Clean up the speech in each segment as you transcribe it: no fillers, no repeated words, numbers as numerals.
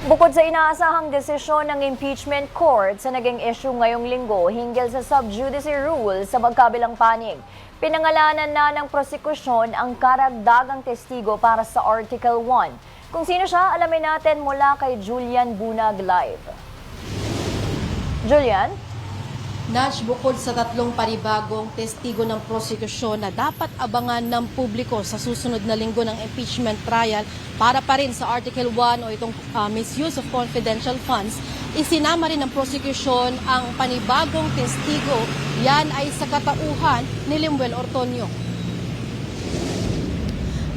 Bukod sa inaasahang desisyon ng impeachment court sa naging issue ngayong linggo hinggil sa sub judice rule sa magkabilang panig, pinangalanan na ng prosekusyon ang karagdagang testigo para sa Article 1. Kung sino siya, alamin natin mula kay Julian Bunag live. Julian? Nash, bukod sa tatlong panibagong testigo ng prosekusyon na dapat abangan ng publiko sa susunod na linggo ng impeachment trial para pa rin sa Article 1 o itong misuse of confidential funds, isinama rin ng prosekusyon ang panibagong testigo. Yan ay sa katauhan ni Limuel Ortonio.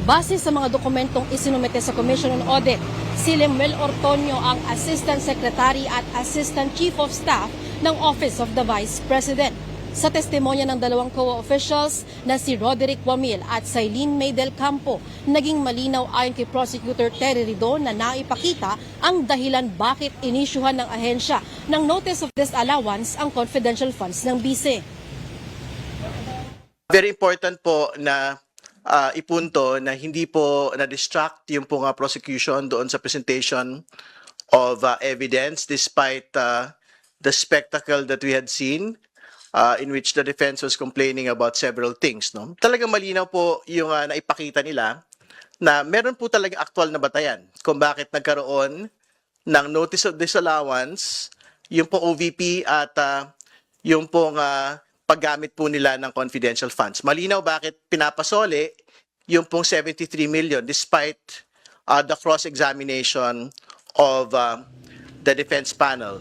Base sa mga dokumentong isinumite sa Commission on Audit, si Limuel Ortonio ang Assistant Secretary at Assistant Chief of Staff ng Office of the Vice President. Sa testimonya ng dalawang co-officials na si Roderick Wamil at Sailin May del Campo, naging malinaw ayon kay Prosecutor Terry Ridon na naipakita ang dahilan bakit inisyuhan ng ahensya ng Notice of Disallowance ang confidential funds ng BICE. Very important po na ipunto na hindi po na-distract yung pong prosecution doon sa presentation of evidence despite the spectacle that we had seen in which the defense was complaining about several things. No? Talagang malinaw po yung naipakita nila na meron po talagang aktual na batayan kung bakit nagkaroon ng Notice of Disallowance, yung po OVP at yung pong paggamit po nila ng confidential funds. Malinaw bakit pinapasole yung pong 73 million despite the cross-examination of the defense panel.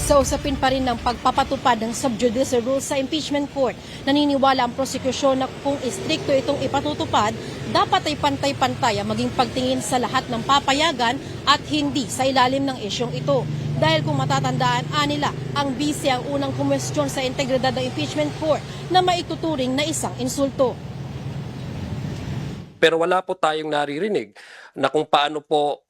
Sa usapin pa rin ng pagpapatupad ng sub judice rules sa impeachment court, naniniwala ang prosekusyon na kung istrikto itong ipatutupad, dapat ay pantay-pantay ang maging pagtingin sa lahat ng papayagan at hindi sa ilalim ng isyong ito. Dahil kung matatandaan nila, ang BICE ang unang kumwestiyon sa integridad ng impeachment court na maituturing na isang insulto. Pero wala po tayong naririnig na kung paano po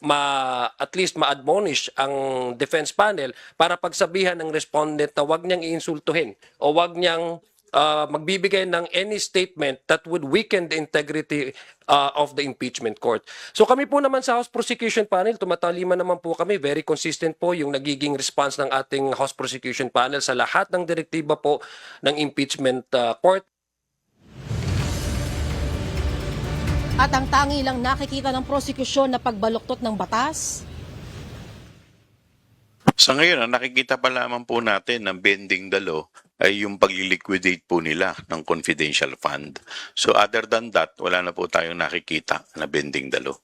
at least ma-admonish ang defense panel para pagsabihan ng respondent na wag niyang iinsultuhin o wag niyang magbibigay ng any statement that would weaken the integrity of the impeachment court. So kami po naman sa House Prosecution Panel, tumatalima naman po kami, very consistent po yung nagiging response ng ating House Prosecution Panel sa lahat ng direktiba po ng impeachment court. At ang tangi lang nakikita ng prosekusyon na pagbaluktot ng batas? Sa ngayon, ang nakikita pa lamang po natin ng bending the law ay yung pagliliquidate po nila ng confidential fund. So other than that, wala na po tayong nakikita na bending the law.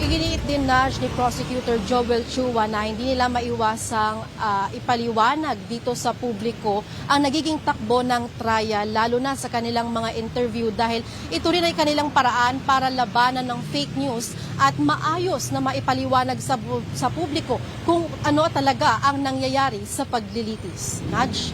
Iginiit din ni Prosecutor Joel Chua na hindi nila maiwasang ipaliwanag dito sa publiko ang nagiging takbo ng trial, lalo na sa kanilang mga interview dahil ito rin ay kanilang paraan para labanan ng fake news at maayos na maipaliwanag sa publiko kung ano talaga ang nangyayari sa paglilitis. Nudge?